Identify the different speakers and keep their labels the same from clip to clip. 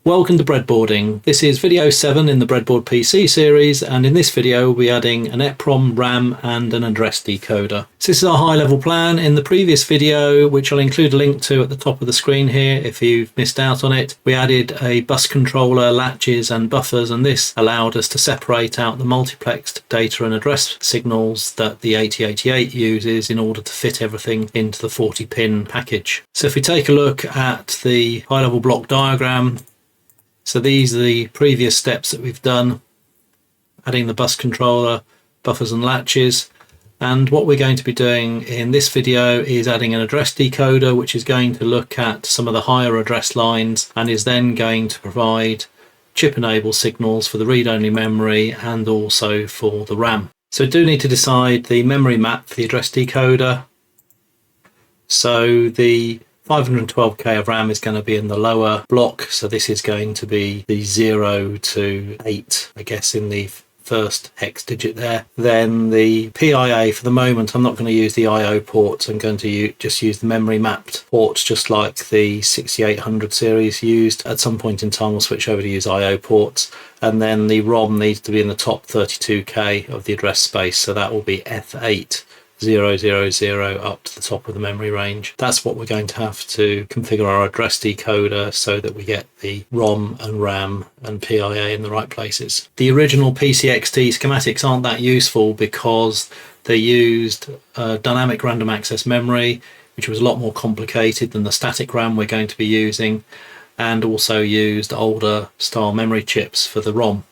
Speaker 1: Welcome to Breadboarding. This is video 7 in the Breadboard PC series, and in this video we'll be adding an EPROM, RAM and an address decoder. So this is our high level plan. In the previous video, which I'll include a link to at the top of the screen here if you've missed out on it, we added a bus controller, latches and buffers, and this allowed us to separate out the multiplexed data and address signals that the 8088 uses in order to fit everything into the 40-pin package. So if we take a look at the high level block diagram, so these are the previous steps that we've done, adding the bus controller, buffers and latches. And what we're going to be doing in this video is adding an address decoder, which is going to look at some of the higher address lines and is then going to provide chip enable signals for the read-only memory and also for the RAM. So we do need to decide the memory map for the address decoder. So the 512k of RAM is going to be in the lower block, so this is going to be the 0 to 8, I guess, in the first hex digit there. Then the PIA, for the moment I'm not going to use the IO ports, I'm going to just use the memory mapped ports, just like the 6800 series used. At some point in time we'll switch over to use IO ports, and then the ROM needs to be in the top 32k of the address space, so that will be F8 000 up to the top of the memory range. That's what we're going to have to configure our address decoder so that we get the ROM and RAM and PIA in the right places. The original PCXT schematics aren't that useful because they used dynamic random access memory, which was a lot more complicated than the static RAM we're going to be using, and also used older style memory chips for the ROM.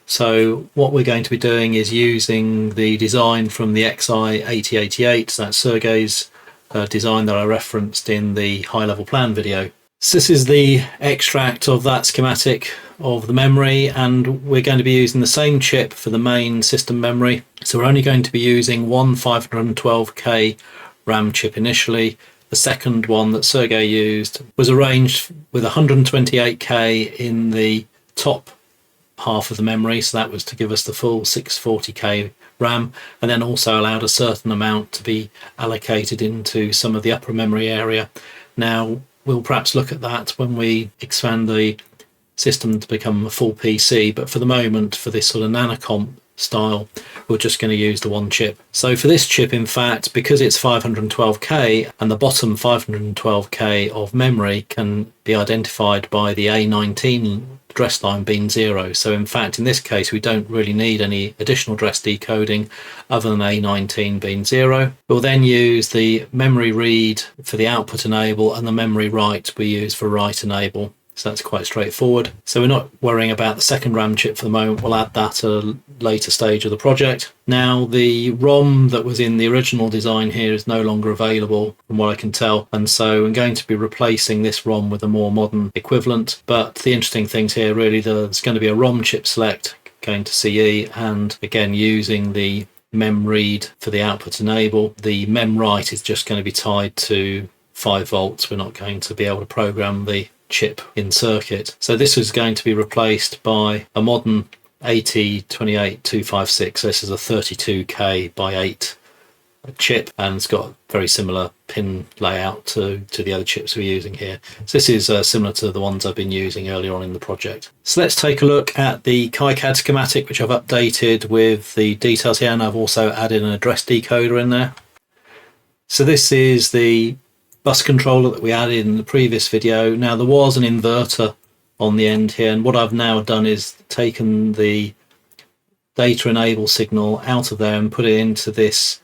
Speaker 1: So what we're going to be doing is using the design from the XI8088, so that's Sergey's design that I referenced in the high level plan video. So this is the extract of that schematic of the memory, and we're going to be using the same chip for the main system memory. So we're only going to be using one 512k RAM chip initially. The second one that Sergey used was arranged with 128k in the top half of the memory, so that was to give us the full 640k RAM, and then also allowed a certain amount to be allocated into some of the upper memory area. Now we'll perhaps look at that when we expand the system to become a full PC, but for the moment, for this sort of nanocomp style, we're just going to use the one chip. So for this chip, in fact, because it's 512k and the bottom 512k of memory can be identified by the A19 address line being 0, so in fact in this case we don't really need any additional address decoding other than A19 being 0. We'll then use the memory read for the output enable and the memory write we use for write enable. So that's quite straightforward. So we're not worrying about the second RAM chip for the moment. We'll add that at a later stage of the project. Now the ROM that was in the original design here is no longer available from what I can tell, and so I'm going to be replacing this ROM with a more modern equivalent. But the interesting things here, really, there's going to be a ROM chip select going to CE, and again using the mem read for the output enable. The mem write is just going to be tied to 5 volts. We're not going to be able to program the chip in circuit. So this was going to be replaced by a modern AT28256. So this is a 32k by 8 chip, and it's got very similar pin layout to the other chips we're using here. So this is similar to the ones I've been using earlier on in the project. So let's take a look at the KiCad schematic, which I've updated with the details here, and I've also added an address decoder in there. So this is the bus controller that we added in the previous video. Now there was an inverter on the end here, and what I've now done is taken the data enable signal out of there and put it into this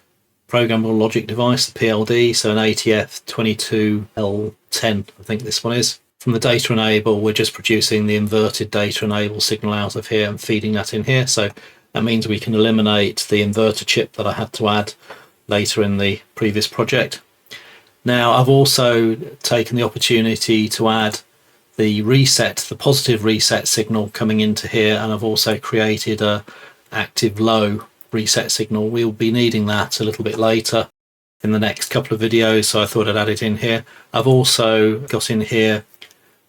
Speaker 1: programmable logic device, the PLD, so an ATF22L10, I think this one is. From the data enable, we're just producing the inverted data enable signal out of here and feeding that in here, so that means we can eliminate the inverter chip that I had to add later in the previous project. Now I've also taken the opportunity to add the reset, the positive reset signal coming into here, and I've also created a active low reset signal. We'll be needing that a little bit later in the next couple of videos, so I thought I'd add it in here. I've also got in here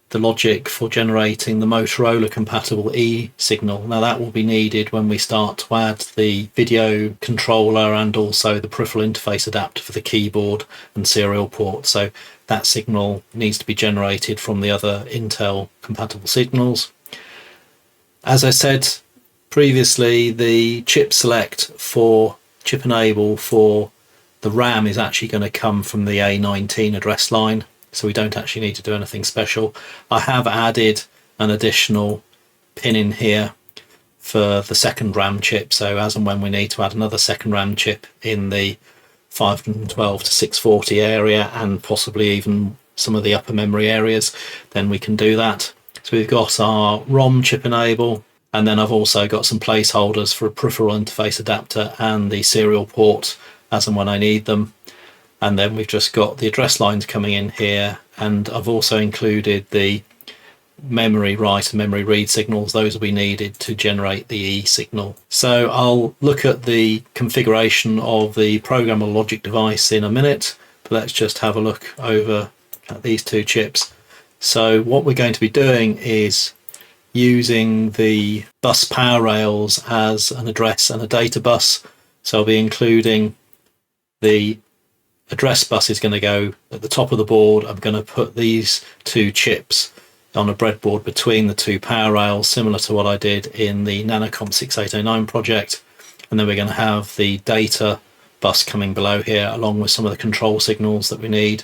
Speaker 1: the logic for generating the Motorola compatible E signal. Now that will be needed when we start to add the video controller and also the peripheral interface adapter for the keyboard and serial port. So that signal needs to be generated from the other Intel compatible signals. As I said previously, the chip select for chip enable for the RAM is actually going to come from the A19 address line, so we don't actually need to do anything special. I have added an additional pin in here for the second RAM chip, so as and when we need to add another second RAM chip in the 512 to 640 area and possibly even some of the upper memory areas, then we can do that. So we've got our ROM chip enable, and then I've also got some placeholders for a peripheral interface adapter and the serial port as and when I need them. And then we've just got the address lines coming in here, and I've also included the memory write and memory read signals. Those will be needed to generate the E signal. So I'll look at the configuration of the programmable logic device in a minute, but let's just have a look over at these two chips. So what we're going to be doing is using the bus power rails as an address and a data bus. So I'll be including the address bus is going to go at the top of the board. I'm going to put these two chips on a breadboard between the two power rails, similar to what I did in the Nanocomp 6809 project. And then we're going to have the data bus coming below here, along with some of the control signals that we need.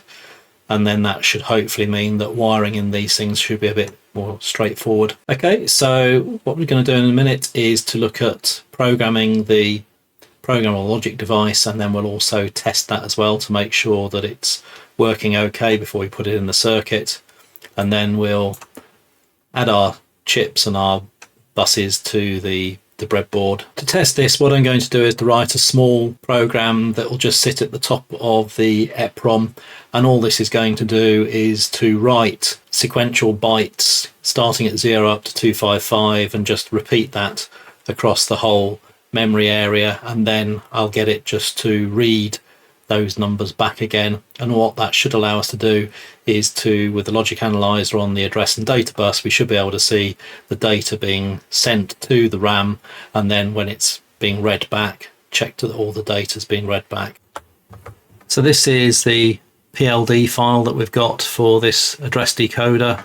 Speaker 1: And then that should hopefully mean that wiring in these things should be a bit more straightforward. Okay, so what we're going to do in a minute is to look at programming the programmable logic device, and then we'll also test that as well to make sure that it's working okay before we put it in the circuit. And then we'll add our chips and our buses to the breadboard. To test this, what I'm going to do is to write a small program that will just sit at the top of the EPROM, and all this is going to do is to write sequential bytes starting at 0 up to 255 and just repeat that across the whole memory area, and then I'll get it just to read those numbers back again. And what that should allow us to do is to, with the logic analyzer on the address and data bus, we should be able to see the data being sent to the RAM, and then when it's being read back, check that all the data's being read back. So this is the PLD file that we've got for this address decoder,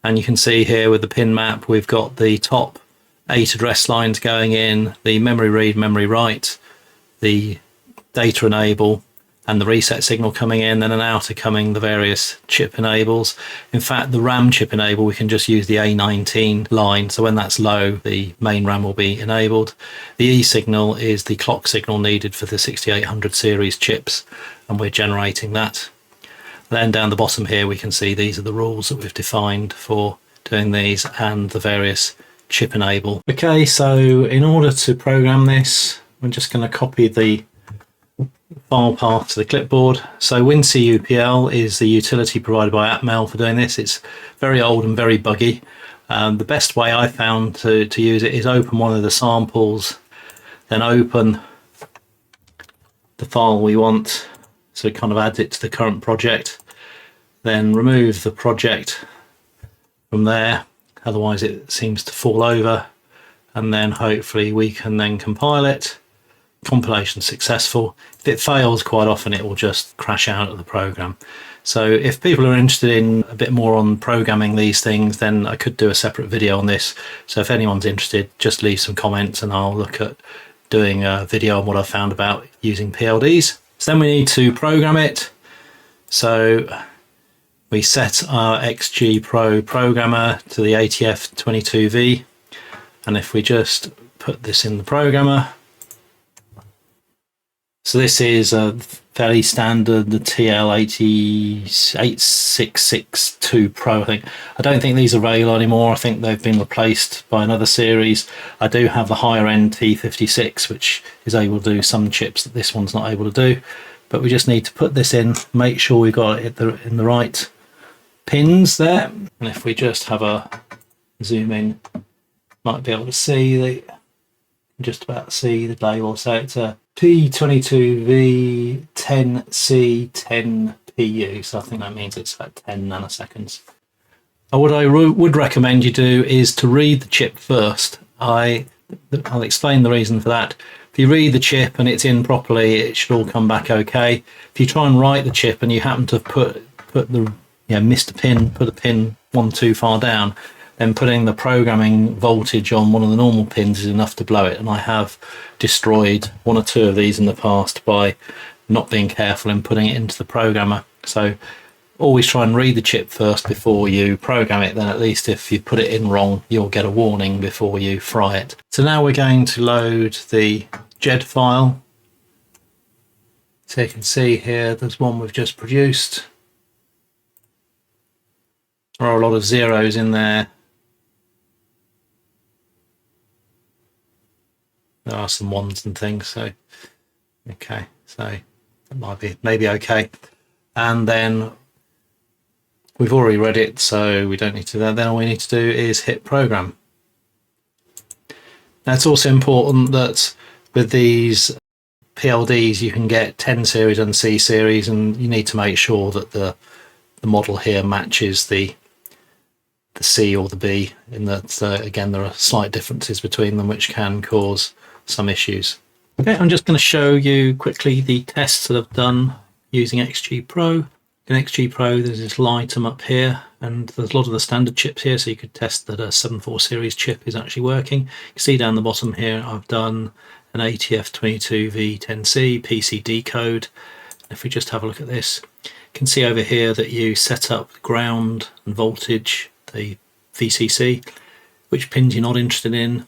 Speaker 1: and you can see here with the pin map we've got the top 8 address lines going in, the memory read, memory write, the data enable and the reset signal coming in, and an outer coming the various chip enables. In fact, the RAM chip enable, we can just use the A19 line, so when that's low the main RAM will be enabled. The E signal is the clock signal needed for the 6800 series chips, and we're generating that. Then down the bottom here we can see these are the rules that we've defined for doing these and the various chip enable. Okay, so in order to program this, I'm just going to copy the file path to the clipboard. So WinCUPL is the utility provided by Atmel for doing this. It's very old and very buggy. The best way I found to use it is open one of the samples, then open the file we want, so it kind of adds it to the current project, then remove the project from there, otherwise it seems to fall over, and then hopefully we can then compile it. Compilation successful. If it fails, quite often it will just crash out of the program. So if people are interested in a bit more on programming these things, then I could do a separate video on this. So if anyone's interested, just leave some comments and I'll look at doing a video on what I've found about using PLDs. So then we need to program it. So we set our XG Pro programmer to the ATF22V, and if we just put this in the programmer, so this is a fairly standard, the TL8662 Pro, I think. I don't think these are available anymore. I think they've been replaced by another series. I do have the higher end T56, which is able to do some chips that this one's not able to do. But we just need to put this in, make sure we've got it in the right pins there. And if we just have a zoom in, might be able to see just about see the label. So it's a P22V10C10PU, so I think that means it's about 10 nanoseconds. What I would recommend you do is to read the chip first. I'll explain the reason for that. If you read the chip and it's in properly, it should all come back okay. If you try and write the chip and you happen to missed a pin, put a pin one too far down, then putting the programming voltage on one of the normal pins is enough to blow it. And I have destroyed one or two of these in the past by not being careful and putting it into the programmer. So always try and read the chip first before you program it, then at least if you put it in wrong, you'll get a warning before you fry it. So now we're going to load the GED file. So you can see here, there's one we've just produced. There are a lot of zeros in there. There are some ones and things, so okay, so that might be maybe okay. And then we've already read it, so we don't need to. Then all we need to do is hit program. Now it's also important that with these PLDs you can get 10 series and C series, and you need to make sure that the model here matches the C or the B, in that again there are slight differences between them which can cause some issues. Okay, I'm just going to show you quickly the tests that I've done using XG Pro. In XG Pro there's this little item up here, and there's a lot of the standard chips here, so you could test that a 7.4 series chip is actually working. You can see down the bottom here I've done an ATF22V10C PC decode. If we just have a look at this, you can see over here that you set up ground and voltage, the VCC, which pins you're not interested in,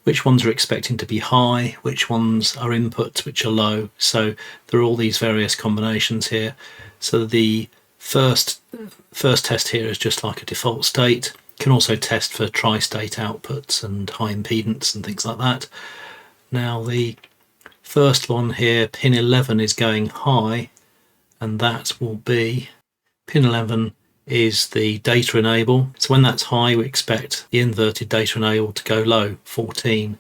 Speaker 1: which ones are expecting to be high, which ones are inputs which are low. So there are all these various combinations here. So the first test here is just like a default state. You can also test for tri-state outputs and high impedance and things like that. Now the first one here, pin 11, is going high, and that will be pin 11 is the data enable. So when that's high, we expect the inverted data enable to go low, 14.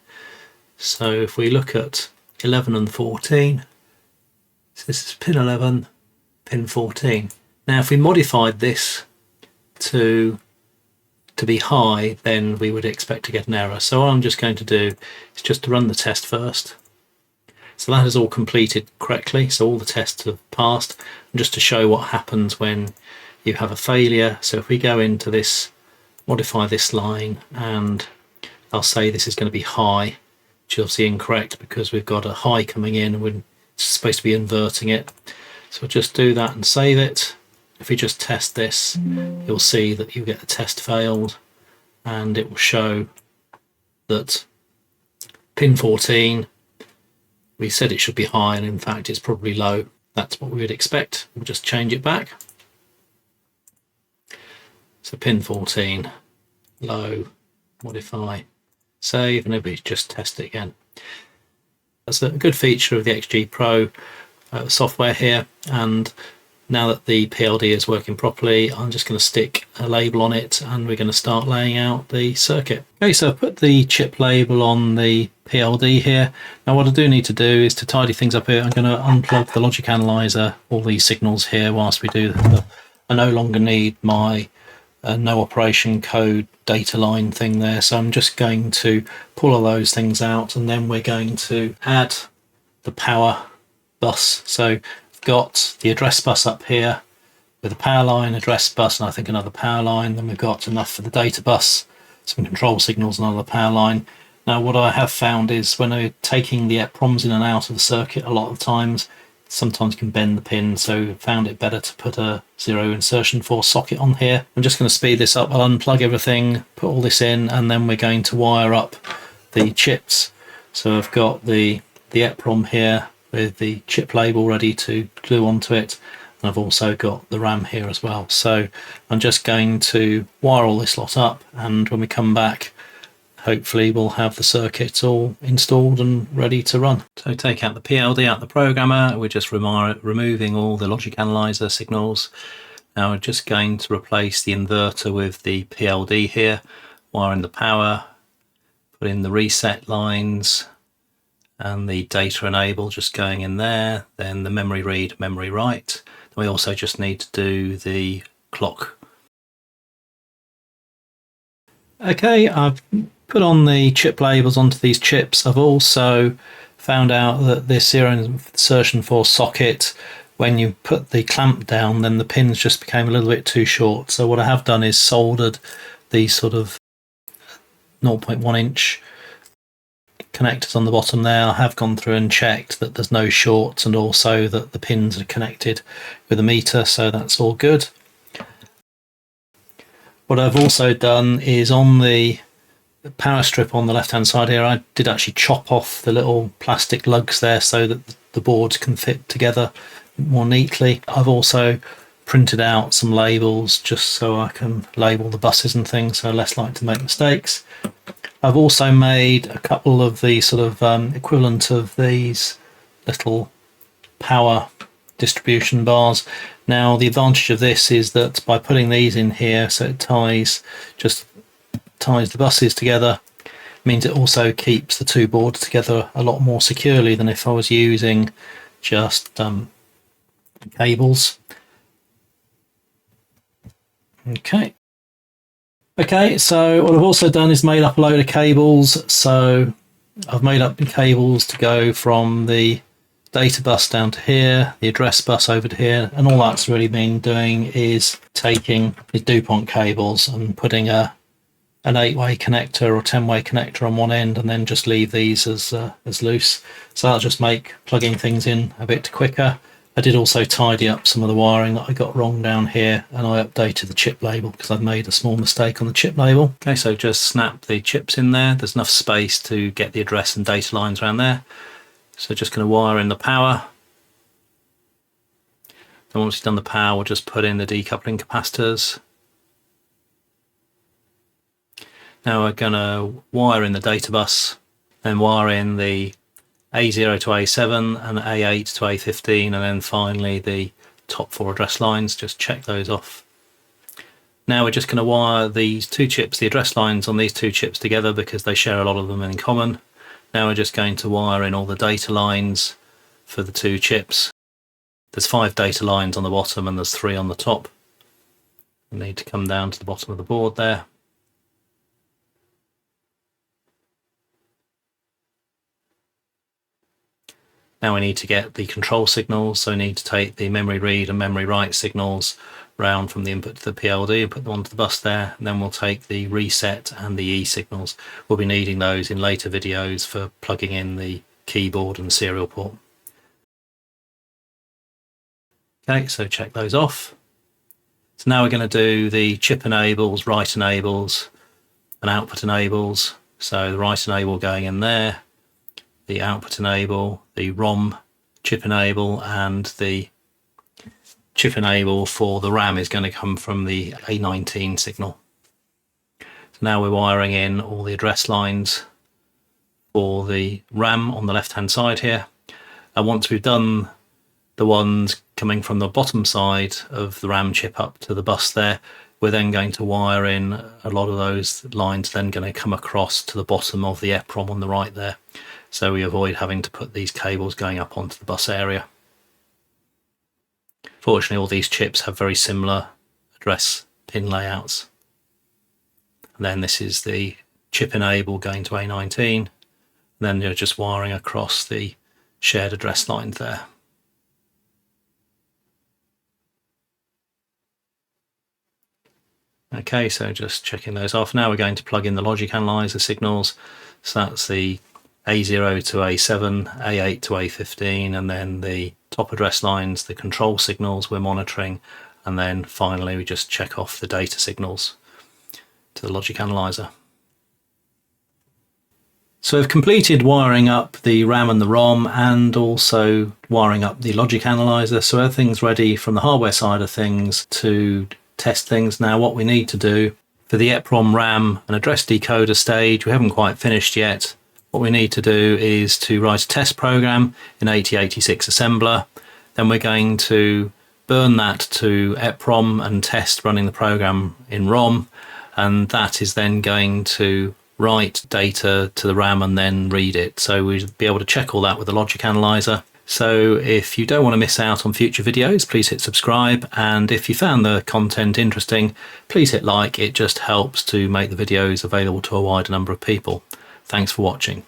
Speaker 1: So if we look at 11 and 14, so this is pin 11, pin 14. Now if we modified this to be high, then we would expect to get an error. So what I'm just going to do is just to run the test first. So that is all completed correctly, so all the tests have passed. And just to show what happens when you have a failure, so if we go into this, modify this line, and I'll say this is going to be high, which is obviously incorrect because we've got a high coming in and we're supposed to be inverting it. So we'll just do that and save it. If we just test this, you'll see that you get the test failed, and it will show that pin 14, we said it should be high, and in fact it's probably low. That's what we would expect. We'll just change it back. So pin 14, low, modify, save, and then we just test it again. That's a good feature of the XG Pro software here. And now that the PLD is working properly, I'm just going to stick a label on it, and we're going to start laying out the circuit. Okay, so I've put the chip label on the PLD here. Now what I do need to do is to tidy things up here. I'm going to unplug the logic analyzer, all these signals here whilst we do I no longer need my no operation code data line thing there, so I'm just going to pull all those things out, and then we're going to add the power bus. So got the address bus up here with a power line, address bus, and I think another power line. Then we've got enough for the data bus, some control signals, another power line. Now what I have found is when I'm taking the EPROMs in and out of the circuit, a lot of times sometimes you can bend the pin, so found it better to put a 0 insertion force socket on here. I'm just going to speed this up. I'll unplug everything, put all this in, and then we're going to wire up the chips. So I've got the EPROM here with the chip label ready to glue onto it, and I've also got the RAM here as well. So I'm just going to wire all this lot up, and when we come back, hopefully we'll have the circuit all installed and ready to run. So take out the PLD out the programmer. We're just removing all the logic analyzer signals. Now we're just going to replace the inverter with the PLD here, wiring the power, put in the reset lines, and the data enable just going in there, then the memory read, memory write. Then we also just need to do the clock Okay, I've put on the chip labels onto these chips. I've also found out that this serial insertion for socket, when you put the clamp down, then the pins just became a little bit too short. So what I have done is soldered these sort of 0.1 inch connectors on the bottom there. I have gone through and checked that there's no shorts, and also that the pins are connected with a meter, so that's all good. What I've also done is on the power strip on the left hand side here, I did actually chop off the little plastic lugs there so that the boards can fit together more neatly. I've also printed out some labels just so I can label the buses and things, so less likely to make mistakes. I've also made a couple of the sort of equivalent of these little power distribution bars. Now the advantage of this is that by putting these in here, so it ties the buses together, means it also keeps the two boards together a lot more securely than if I was using just cables. Okay, so what I've also done is made up a load of cables. So I've made up cables to go from the data bus down to here, the address bus over to here, and all that's really been doing is taking the DuPont cables and putting an 8-way connector or 10-way connector on one end, and then just leave these as loose. So that'll just make plugging things in a bit quicker. I did also tidy up some of the wiring that I got wrong down here, and I updated the chip label because I'd made a small mistake on the chip label. Okay, so just snap the chips in there. There's enough space to get the address and data lines around there. So just going to wire in the power. Then once you've done the power, we'll just put in the decoupling capacitors. Now we're going to wire in the data bus, then wire in the A0 to A7 and A8 to A15, and then finally the top 4 address lines. Just check those off. Now we're just going to wire these two chips, the address lines on these two chips together because they share a lot of them in common. Now we're just going to wire in all the data lines for the two chips. There's 5 data lines on the bottom and there's 3 on the top. We need to come down to the bottom of the board there. Now we need to get the control signals, so we need to take the memory read and memory write signals round from the input to the PLD and put them onto the bus there, and then we'll take the reset and the E signals. We'll be needing those in later videos for plugging in the keyboard and serial port. Okay, so check those off. So now we're going to do the chip enables, write enables and output enables. So the write enable going in there, the output enable, the ROM chip enable, and the chip enable for the RAM is going to come from the A19 signal. So now we're wiring in all the address lines for the RAM on the left hand side here. And once we've done the ones coming from the bottom side of the RAM chip up to the bus there, we're then going to wire in a lot of those lines, then going to come across to the bottom of the EPROM on the right there. So we avoid having to put these cables going up onto the bus area. Fortunately, all these chips have very similar address pin layouts. And then this is the chip enable going to A19. And then you're just wiring across the shared address lines there. Okay, so just checking those off. Now we're going to plug in the logic analyzer signals. So that's the A0 to A7, A8 to A15, and then the top address lines, the control signals we're monitoring, and then finally we just check off the data signals to the logic analyzer. So we've completed wiring up the RAM and the ROM, and also wiring up the logic analyzer, so everything's ready from the hardware side of things to test things. Now what we need to do for the EPROM RAM and address decoder stage, we haven't quite finished yet. What we need to do is to write a test program in 8086 assembler. Then we're going to burn that to EPROM and test running the program in ROM, and that is then going to write data to the RAM and then read it. So we'll be able to check all that with the logic analyzer. So if you don't want to miss out on future videos, please hit subscribe, and if you found the content interesting, please hit like. It just helps to make the videos available to a wider number of people. Thanks for watching.